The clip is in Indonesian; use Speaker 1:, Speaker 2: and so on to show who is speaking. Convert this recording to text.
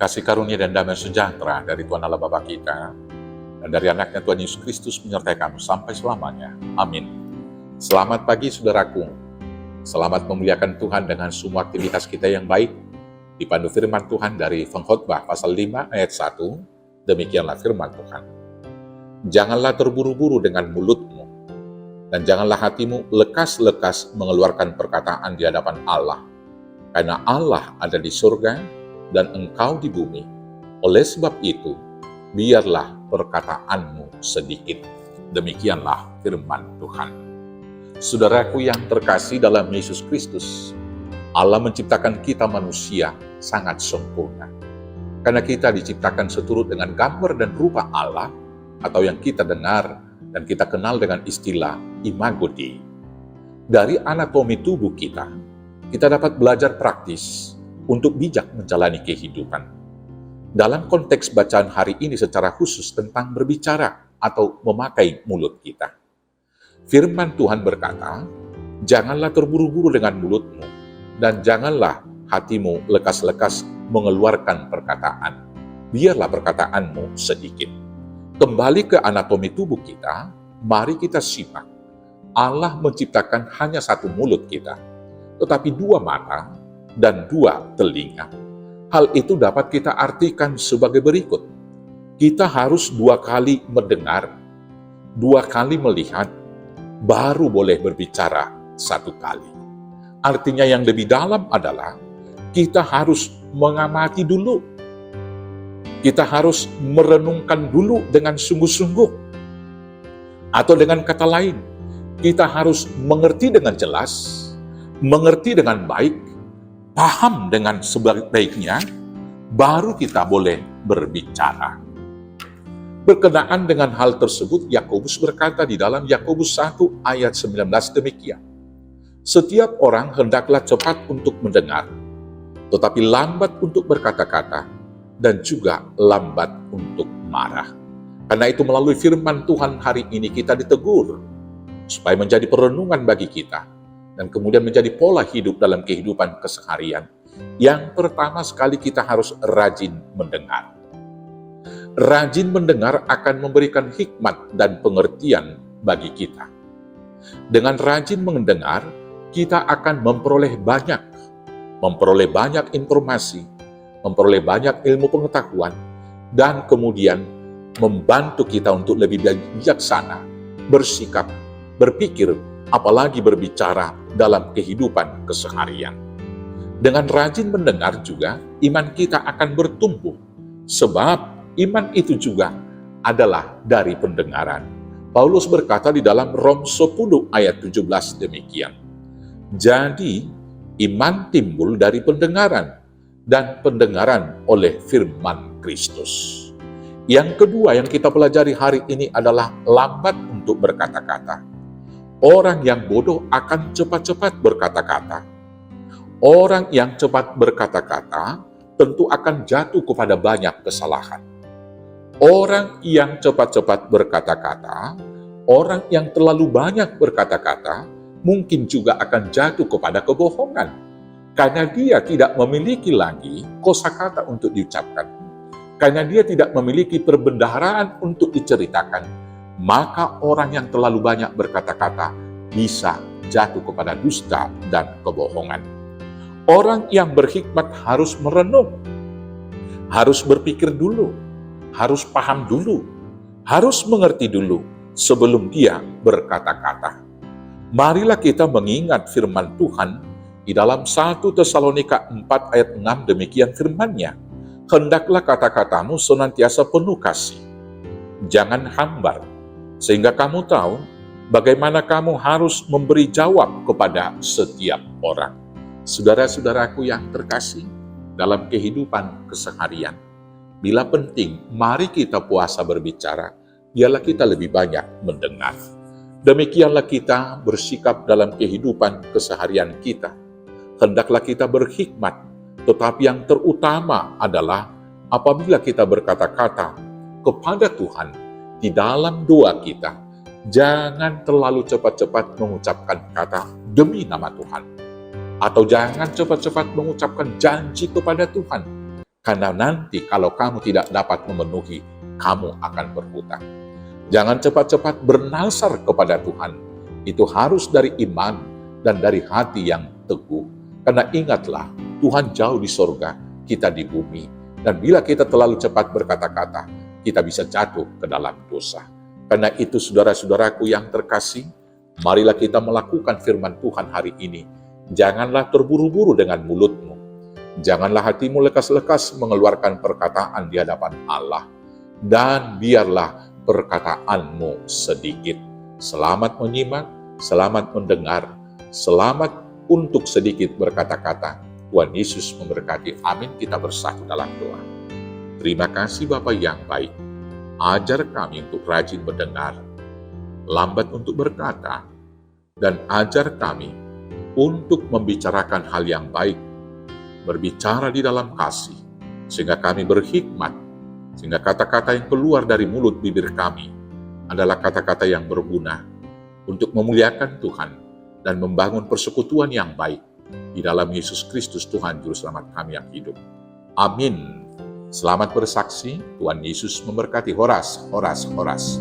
Speaker 1: Kasih karunia dan damai sejahtera dari Tuhan Allah Bapa kita dan dari anaknya Tuhan Yesus Kristus menyertai kamu sampai selamanya. Amin. Selamat pagi saudaraku. Selamat memuliakan Tuhan dengan semua aktivitas kita yang baik. Dipandu firman Tuhan dari Pengkhotbah pasal 5 ayat 1. Demikianlah firman Tuhan. Janganlah terburu-buru dengan mulutmu, dan janganlah hatimu lekas-lekas mengeluarkan perkataan di hadapan Allah. Karena Allah ada di surga dan engkau di bumi. Oleh sebab itu, biarlah perkataanmu sedikit. Demikianlah firman Tuhan. Saudaraku yang terkasih dalam Yesus Kristus, Allah menciptakan kita manusia sangat sempurna. Karena kita diciptakan seturut dengan gambar dan rupa Allah, atau yang kita dengar dan kita kenal dengan istilah imago Dei. Dari anatomi tubuh kita dapat belajar praktis untuk bijak menjalani kehidupan. Dalam konteks bacaan hari ini secara khusus tentang berbicara atau memakai mulut kita. Firman Tuhan berkata, janganlah terburu-buru dengan mulutmu, dan janganlah hatimu lekas-lekas mengeluarkan perkataan. Biarlah perkataanmu sedikit. Kembali ke anatomi tubuh kita, mari kita simak. Allah menciptakan hanya satu mulut kita, tetapi dua mata dan dua telinga. Hal itu dapat kita artikan sebagai berikut. Kita harus dua kali mendengar, dua kali melihat, baru boleh berbicara satu kali. Artinya yang lebih dalam adalah kita harus mengamati dulu. Kita harus merenungkan dulu dengan sungguh-sungguh. Atau dengan kata lain, kita harus mengerti dengan jelas, mengerti dengan baik, paham dengan sebaik-baiknya, baru kita boleh berbicara. Berkenaan dengan hal tersebut, Yakobus berkata di dalam Yakobus 1 ayat 19 demikian. Setiap orang hendaklah cepat untuk mendengar, tetapi lambat untuk berkata-kata, dan juga lambat untuk marah. Karena itu melalui firman Tuhan hari ini kita ditegur, supaya menjadi perenungan bagi kita, dan kemudian menjadi pola hidup dalam kehidupan keseharian. Yang pertama sekali kita harus rajin mendengar. Rajin mendengar akan memberikan hikmat dan pengertian bagi kita. Dengan rajin mendengar, kita akan memperoleh banyak informasi, memperoleh banyak ilmu pengetahuan, dan kemudian membantu kita untuk lebih bijaksana, bersikap, berpikir, apalagi berbicara dalam kehidupan keseharian. Dengan rajin mendengar juga, iman kita akan bertumbuh. Sebab iman itu juga adalah dari pendengaran. Paulus berkata di dalam Rom 10 ayat 17 demikian. Jadi, iman timbul dari pendengaran, dan pendengaran oleh firman Kristus. Yang kedua yang kita pelajari hari ini adalah lambat untuk berkata-kata. Orang yang bodoh akan cepat-cepat berkata-kata. Orang yang cepat berkata-kata tentu akan jatuh kepada banyak kesalahan. Orang yang cepat-cepat berkata-kata, orang yang terlalu banyak berkata-kata, mungkin juga akan jatuh kepada kebohongan. Karena dia tidak memiliki lagi kosakata untuk diucapkan. Karena dia tidak memiliki perbendaharaan untuk diceritakan. Maka orang yang terlalu banyak berkata-kata bisa jatuh kepada dusta dan kebohongan. Orang yang berhikmat harus merenung, harus berpikir dulu, harus paham dulu, harus mengerti dulu sebelum dia berkata-kata. Marilah kita mengingat firman Tuhan di dalam 1 Tesalonika 4 ayat 6 demikian firman-Nya. Hendaklah kata-katamu senantiasa penuh kasih, jangan hambar, sehingga kamu tahu bagaimana kamu harus memberi jawab kepada setiap orang. Saudara-saudaraku yang terkasih dalam kehidupan keseharian, bila penting, mari kita puasa berbicara, biarlah kita lebih banyak mendengar. Demikianlah kita bersikap dalam kehidupan keseharian kita. Hendaklah kita berhikmat, tetapi yang terutama adalah apabila kita berkata-kata kepada Tuhan, di dalam doa kita, jangan terlalu cepat-cepat mengucapkan kata demi nama Tuhan. Atau jangan cepat-cepat mengucapkan janji kepada Tuhan. Karena nanti kalau kamu tidak dapat memenuhi, kamu akan berhutang. Jangan cepat-cepat bernasar kepada Tuhan. Itu harus dari iman dan dari hati yang teguh. Karena ingatlah, Tuhan jauh di sorga, kita di bumi. Dan bila kita terlalu cepat berkata-kata, kita bisa jatuh ke dalam dosa. Karena itu saudara-saudaraku yang terkasih, marilah kita melakukan firman Tuhan hari ini. Janganlah terburu-buru dengan mulutmu. Janganlah hatimu lekas-lekas mengeluarkan perkataan di hadapan Allah. Dan biarlah perkataanmu sedikit. Selamat menyimak, selamat mendengar, selamat untuk sedikit berkata-kata. Tuhan Yesus memberkati. Amin. Kita bersatu dalam doa. Terima kasih Bapa yang baik. Ajar kami untuk rajin mendengar, lambat untuk berkata, dan ajar kami untuk membicarakan hal yang baik, berbicara di dalam kasih, sehingga kami berhikmat, sehingga kata-kata yang keluar dari mulut bibir kami adalah kata-kata yang berguna untuk memuliakan Tuhan dan membangun persekutuan yang baik di dalam Yesus Kristus Tuhan Juru Selamat kami yang hidup. Amin. Selamat bersaksi, Tuhan Yesus memberkati. Horas, horas, horas.